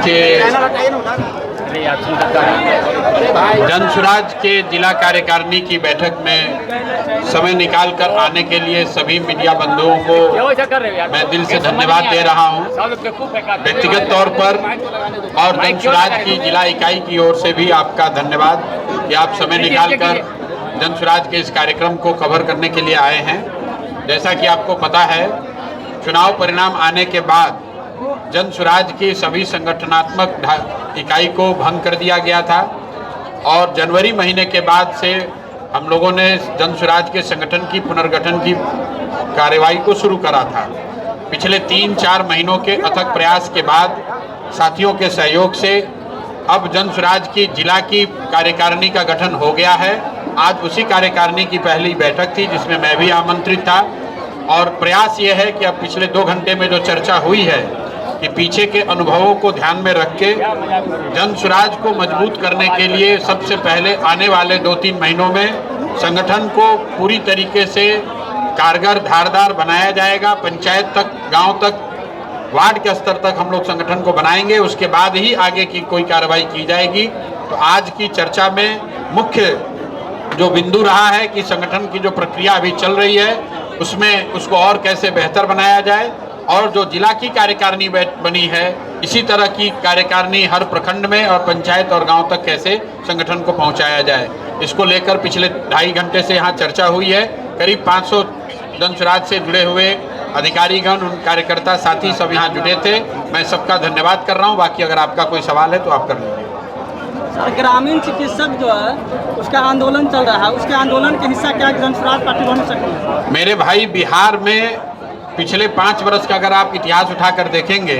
के जनसुराज के जिला कार्यकारिणी की बैठक में समय निकालकर आने के लिए सभी मीडिया बंधुओं को मैं दिल से धन्यवाद दे रहा हूं, व्यक्तिगत तौर पर और जनसुराज की जिला इकाई की ओर से भी आपका धन्यवाद कि आप समय निकालकर जनसुराज के इस कार्यक्रम को कवर करने के लिए आए हैं। जैसा कि आपको पता है, चुनाव परिणाम आने के बाद जनसुराज की सभी संगठनात्मक इकाई को भंग कर दिया गया था और जनवरी महीने के बाद से हम लोगों ने जनसुराज के संगठन की पुनर्गठन की कार्यवाही को शुरू करा था। पिछले 3-4 महीनों के अथक प्रयास के बाद साथियों के सहयोग से अब जनसुराज की जिला की कार्यकारिणी का गठन हो गया है। आज उसी कार्यकारिणी की पहली बैठक थी जिसमें मैं भी आमंत्रित था और प्रयास ये है कि अब पिछले 2 घंटे में जो चर्चा हुई है कि पीछे के अनुभवों को ध्यान में रख के जनसुराज को मजबूत करने के लिए सबसे पहले आने वाले 2-3 महीनों में संगठन को पूरी तरीके से कारगर धारदार बनाया जाएगा। पंचायत तक, गांव तक, वार्ड के स्तर तक हम लोग संगठन को बनाएंगे, उसके बाद ही आगे की कोई कार्रवाई की जाएगी। तो आज की चर्चा में मुख्य जो बिंदु रहा है कि संगठन की जो प्रक्रिया अभी चल रही है उसमें उसको और कैसे बेहतर बनाया जाए और जो जिला की कार्यकारिणी बनी है इसी तरह की कार्यकारिणी हर प्रखंड में और पंचायत और गांव तक कैसे संगठन को पहुंचाया जाए, इसको लेकर पिछले 2.5 घंटे से यहाँ चर्चा हुई है। करीब 500 जनसुराज से जुड़े हुए अधिकारीगण, उन कार्यकर्ता साथी सब यहाँ जुड़े थे। मैं सबका धन्यवाद कर रहा हूँ। बाकी अगर आपका कोई सवाल है तो आप कर लीजिए। सर, ग्रामीण चिकित्सक जो है उसका आंदोलन चल रहा है, उसके आंदोलन के हिस्सा क्या जनसुराज पार्टी बन सकती है? मेरे भाई, बिहार में पिछले 5 वर्ष का अगर आप इतिहास उठाकर देखेंगे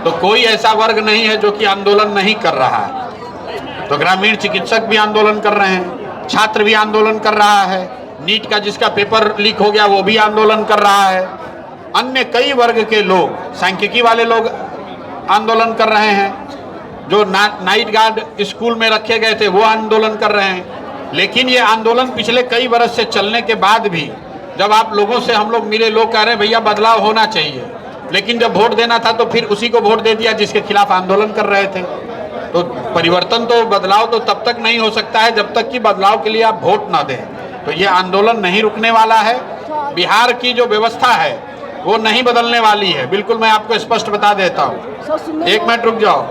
तो कोई ऐसा वर्ग नहीं है जो कि आंदोलन नहीं कर रहा है। तो ग्रामीण चिकित्सक भी आंदोलन कर रहे हैं, छात्र भी आंदोलन कर रहा है, नीट का जिसका पेपर लीक हो गया वो भी आंदोलन कर रहा है, अन्य कई वर्ग के लोग, सांख्यिकी वाले लोग आंदोलन कर रहे हैं, जो नाइट गार्ड स्कूल में रखे गए थे वो आंदोलन कर रहे हैं। लेकिन ये आंदोलन पिछले कई वर्ष से चलने के बाद भी जब आप लोगों से हम लोग मिले, लोग कह रहे हैं भैया बदलाव होना चाहिए, लेकिन जब वोट देना था तो फिर उसी को वोट दे दिया जिसके खिलाफ आंदोलन कर रहे थे। तो परिवर्तन तो, बदलाव तो तब तक नहीं हो सकता है जब तक कि बदलाव के लिए आप वोट ना दें। तो ये आंदोलन नहीं रुकने वाला है। बिहार की जो व्यवस्था है वो नहीं बदलने वाली है, बिल्कुल मैं आपको स्पष्ट बता देता हूँ। 1 मिनट रुक जाओ।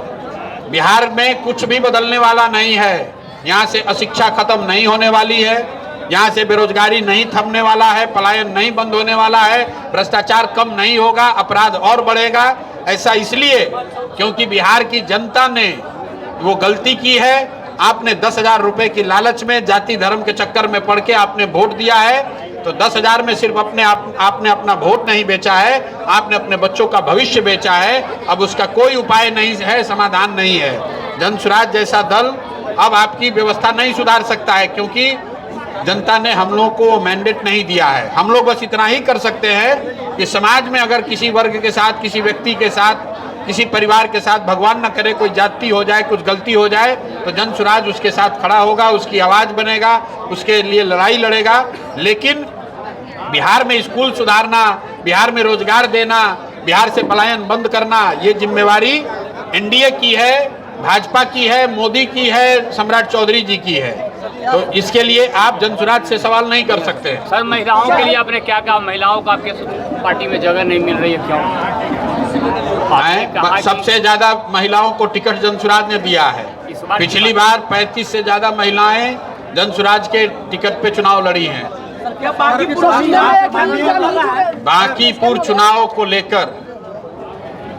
बिहार में कुछ भी बदलने वाला नहीं है। यहाँ से अशिक्षा खत्म नहीं होने वाली है, यहाँ से बेरोजगारी नहीं थमने वाला है, पलायन नहीं बंद होने वाला है, भ्रष्टाचार कम नहीं होगा, अपराध और बढ़ेगा। ऐसा इसलिए क्योंकि बिहार की जनता ने वो गलती की है। आपने 10,000 रुपए की लालच में, जाति धर्म के चक्कर में पड़ के आपने वोट दिया है। तो 10,000 में सिर्फ आपने अपना वोट नहीं बेचा है, आपने अपने बच्चों का भविष्य बेचा है। अब उसका कोई उपाय नहीं है, समाधान नहीं है। जनसुराज जैसा दल अब आपकी व्यवस्था नहीं सुधार सकता है क्योंकि जनता ने हम लोगों को मैंडेट नहीं दिया है। हम लोग बस इतना ही कर सकते हैं कि समाज में अगर किसी वर्ग के साथ, किसी व्यक्ति के साथ, किसी परिवार के साथ, भगवान न करे कोई जाति हो जाए, कुछ गलती हो जाए, तो जनसुराज उसके साथ खड़ा होगा, उसकी आवाज़ बनेगा, उसके लिए लड़ाई लड़ेगा। लेकिन बिहार में स्कूल सुधारना, बिहार में रोजगार देना, बिहार से पलायन बंद करना, ये जिम्मेवारी एनडीए की है, भाजपा की है, मोदी की है, सम्राट चौधरी जी की है। तो इसके लिए आप जनसुराज से सवाल नहीं कर सकते। सर, महिलाओं के लिए आपने क्या कहा? महिलाओं को आपके पार्टी में जगह नहीं मिल रही है, क्यों? सबसे ज्यादा महिलाओं को टिकट जनसुराज ने दिया है। पिछली बार 35 से ज्यादा महिलाएं जनसुराज के टिकट पे चुनाव लड़ी हैं। बांकीपुर चुनाव को लेकर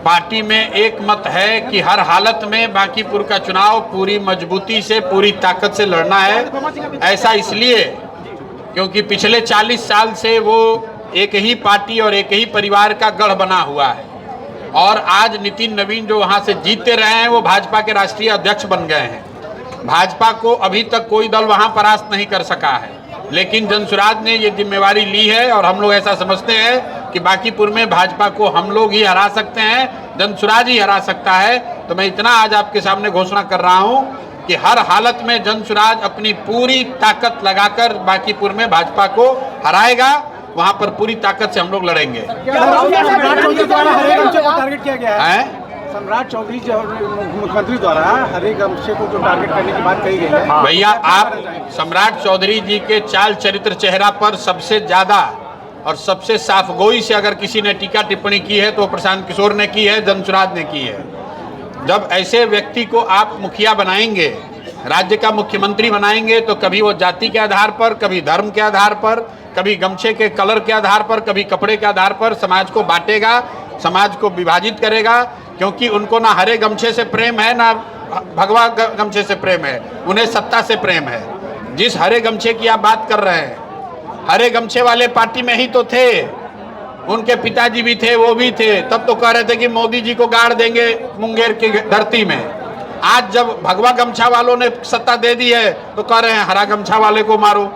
पार्टी में एक मत है कि हर हालत में बांकीपुर का चुनाव पूरी मजबूती से, पूरी ताकत से लड़ना है। ऐसा इसलिए क्योंकि पिछले 40 साल से वो एक ही पार्टी और एक ही परिवार का गढ़ बना हुआ है और आज नितिन नवीन जो वहाँ से जीतते रहे हैं वो भाजपा के राष्ट्रीय अध्यक्ष बन गए हैं। भाजपा को अभी तक कोई दल वहाँ परास्त नहीं कर सका है, लेकिन जनसुराज ने ये जिम्मेवारी ली है और हम लोग ऐसा समझते हैं कि बांकीपुर में भाजपा को हम लोग ही हरा सकते हैं, जनसुराज ही हरा सकता है। तो मैं इतना आज आपके सामने घोषणा कर रहा हूं कि हर हालत में जनसुराज अपनी पूरी ताकत लगाकर बांकीपुर में भाजपा को हराएगा। वहां पर पूरी ताकत से हम लोग लड़ेंगे। सम्राट चौधरी जो मुख्यमंत्री द्वारा हरे गमछे को जो टारगेट करने की बात कही गई है, भैया आप सम्राट चौधरी जी के चाल चरित्र चेहरा पर सबसे ज्यादा और सबसे साफगोई से अगर किसी ने टीका टिप्पणी की है तो प्रशांत किशोर ने की है, जनसुराज ने की है। जब ऐसे व्यक्ति को आप मुखिया बनाएंगे, राज्य का मुख्यमंत्री बनाएंगे, तो कभी वो जाति के आधार पर, कभी धर्म के आधार पर, कभी गमछे के कलर के आधार पर, कभी कपड़े के आधार पर समाज को बांटेगा, समाज को विभाजित करेगा। क्योंकि उनको ना हरे गमछे से प्रेम है, ना भगवा गमछे से प्रेम है, उन्हें सत्ता से प्रेम है। जिस हरे गमछे की आप बात कर रहे हैं, हरे गमछे वाले पार्टी में ही तो थे, उनके पिताजी भी थे, वो भी थे। तब तो कह रहे थे कि मोदी जी को गाड़ देंगे मुंगेर की धरती में। आज जब भगवा गमछा वालों ने सत्ता दे दी है तो कह रहे हैं हरा गमछा वाले को मारो।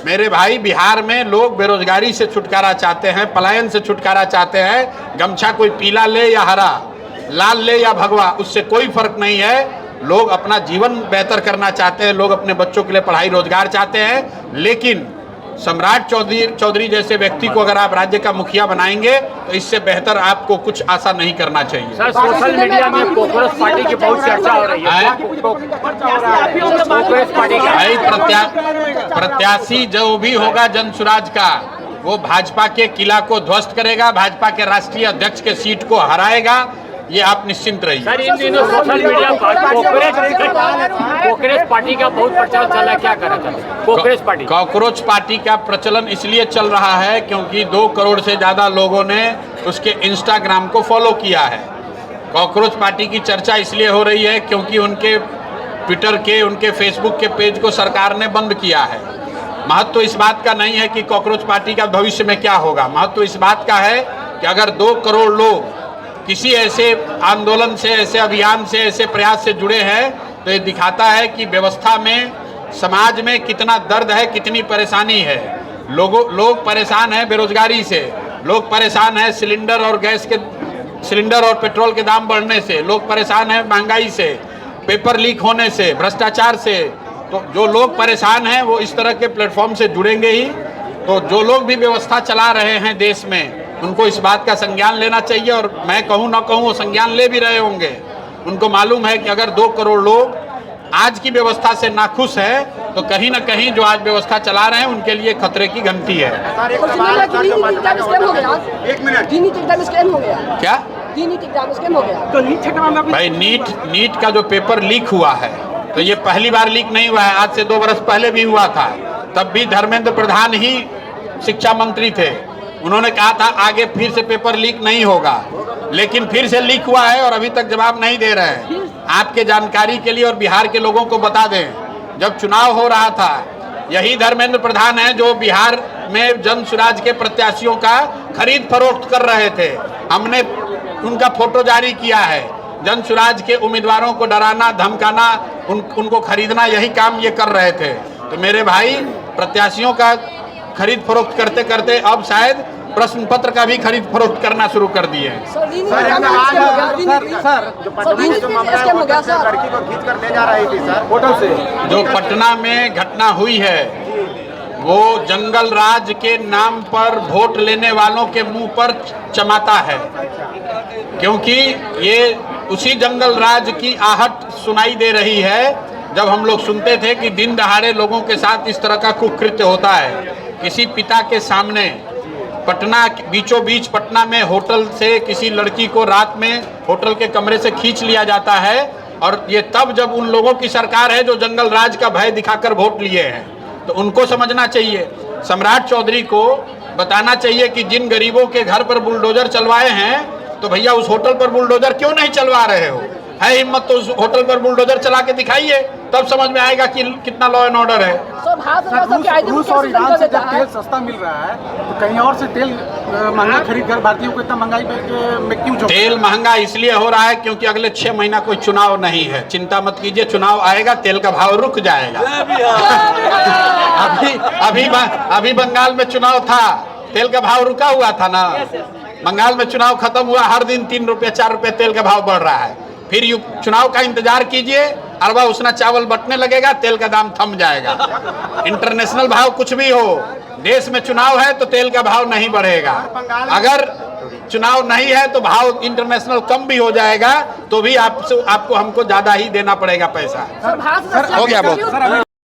मेरे भाई, बिहार में लोग बेरोजगारी से छुटकारा चाहते हैं, पलायन से छुटकारा चाहते हैं। गमछा कोई पीला ले या हरा, लाल ले या भगवा, उससे कोई फर्क नहीं है। लोग अपना जीवन बेहतर करना चाहते हैं, लोग अपने बच्चों के लिए पढ़ाई रोजगार चाहते हैं। लेकिन सम्राट चौधरी जैसे व्यक्ति को अगर आप राज्य का मुखिया बनाएंगे तो इससे बेहतर आपको कुछ आशा नहीं करना चाहिए। सर, सोशल मीडिया में कांग्रेस पार्टी की बहुत चर्चा हो रही है। कांग्रेस पार्टी भाई, प्रत्याशी जो भी होगा जनसुराज का, वो भाजपा के किला को ध्वस्त करेगा, भाजपा के राष्ट्रीय अध्यक्ष के सीट को हराएगा, ये आप निश्चिंत रहिए। सर, इन दिनों सोशल मीडिया पर कांग्रेस पार्टी का बहुत प्रचार चल रहा है, क्या करना चाहते हैं कांग्रेस पार्टी का प्रचलन इसलिए चल रहा है क्योंकि 2 करोड़ से ज़्यादा लोगों ने उसके इंस्टाग्राम को फॉलो किया है। कांग्रेस पार्टी की चर्चा इसलिए हो रही है क्योंकि उनके ट्विटर के, उनके फेसबुक के पेज को सरकार ने बंद किया है। महत्व इस बात का नहीं है कि कांग्रेस पार्टी का भविष्य में क्या होगा, महत्व इस बात का है कि अगर 2 करोड़ लोग किसी ऐसे आंदोलन से, ऐसे अभियान से, ऐसे प्रयास से जुड़े हैं, तो ये दिखाता है कि व्यवस्था में, समाज में कितना दर्द है, कितनी परेशानी है। लोग परेशान हैं बेरोजगारी से, लोग परेशान हैं सिलेंडर और पेट्रोल के दाम बढ़ने से, लोग परेशान हैं महंगाई से, पेपर लीक होने से, भ्रष्टाचार से। तो जो लोग परेशान हैं वो इस तरह के प्लेटफॉर्म से जुड़ेंगे ही। तो जो लोग भी व्यवस्था चला रहे हैं देश में, उनको इस बात का संज्ञान लेना चाहिए। और मैं कहूँ ना कहूँ, वो संज्ञान ले भी रहे होंगे। उनको मालूम है कि अगर 2 करोड़ लोग आज की व्यवस्था से नाखुश है तो कहीं ना कहीं जो आज व्यवस्था चला रहे हैं उनके लिए खतरे की घंटी है। क्या भाई, नीट का जो पेपर लीक हुआ है, तो ये पहली बार लीक नहीं हुआ है, आज से 2 वर्ष पहले भी हुआ था। तब भी धर्मेंद्र प्रधान ही शिक्षा मंत्री थे, उन्होंने कहा था आगे फिर से पेपर लीक नहीं होगा, लेकिन फिर से लीक हुआ है और अभी तक जवाब नहीं दे रहे हैं। आपके जानकारी के लिए और बिहार के लोगों को बता दें, जब चुनाव हो रहा था, यही धर्मेंद्र प्रधान है जो बिहार में जनसुराज के प्रत्याशियों का खरीद फरोख्त कर रहे थे। हमने उनका फोटो जारी किया है। जनसुराज के उम्मीदवारों को डराना, धमकाना, उनको खरीदना, यही काम ये कर रहे थे। तो मेरे भाई, प्रत्याशियों का खरीद फरोख्त करते करते अब शायद प्रश्न पत्र का भी खरीद फरोख्त करना शुरू कर दिए हैं। जो पटना में घटना हुई है, वो जंगल राज के नाम पर वोट लेने वालों के मुंह पर चमाता है, क्योंकि ये उसी जंगल राज की आहट सुनाई दे रही है जब हम लोग सुनते थे कि दिन दहाड़े लोगों के साथ इस तरह का कुकृत्य होता है। किसी पिता के सामने पटना, बीचों बीच पटना में होटल से किसी लड़की को रात में होटल के कमरे से खींच लिया जाता है, और ये तब जब उन लोगों की सरकार है जो जंगल राज का भय दिखाकर वोट लिए हैं। तो उनको समझना चाहिए, सम्राट चौधरी को बताना चाहिए कि जिन गरीबों के घर पर बुलडोजर चलवाए हैं, तो भैया उस होटल पर बुलडोजर क्यों नहीं चलवा रहे हो? है हिम्मत तो उस होटल पर बुलडोजर चला के दिखाइए, तब समझ में आएगा कि कितना लॉ एंड ऑर्डर है। रूस और ईरान से जब तेल सस्ता मिल रहा है तो कहीं और से तेल महंगा खरीद कर भारतीयों को इतना महंगाई में क्यों? तेल महंगा इसलिए हो रहा है क्योंकि अगले 6 महीना कोई चुनाव नहीं है। चिंता मत कीजिए, चुनाव आएगा, तेल का भाव रुक जाएगा। अभी बंगाल में चुनाव था, तेल का भाव रुका हुआ था ना। बंगाल में चुनाव खत्म हुआ, हर दिन 3 रुपये 4 रुपये तेल का भाव बढ़ रहा है। फिर चुनाव का इंतजार कीजिए, अरबा उसना चावल बटने लगेगा, तेल का दाम थम जाएगा। इंटरनेशनल भाव कुछ भी हो, देश में चुनाव है तो तेल का भाव नहीं बढ़ेगा। चुनाव नहीं है तो भाव इंटरनेशनल कम भी हो जाएगा तो भी आपको हमको ज्यादा ही देना पड़ेगा पैसा। हो गया बहुत।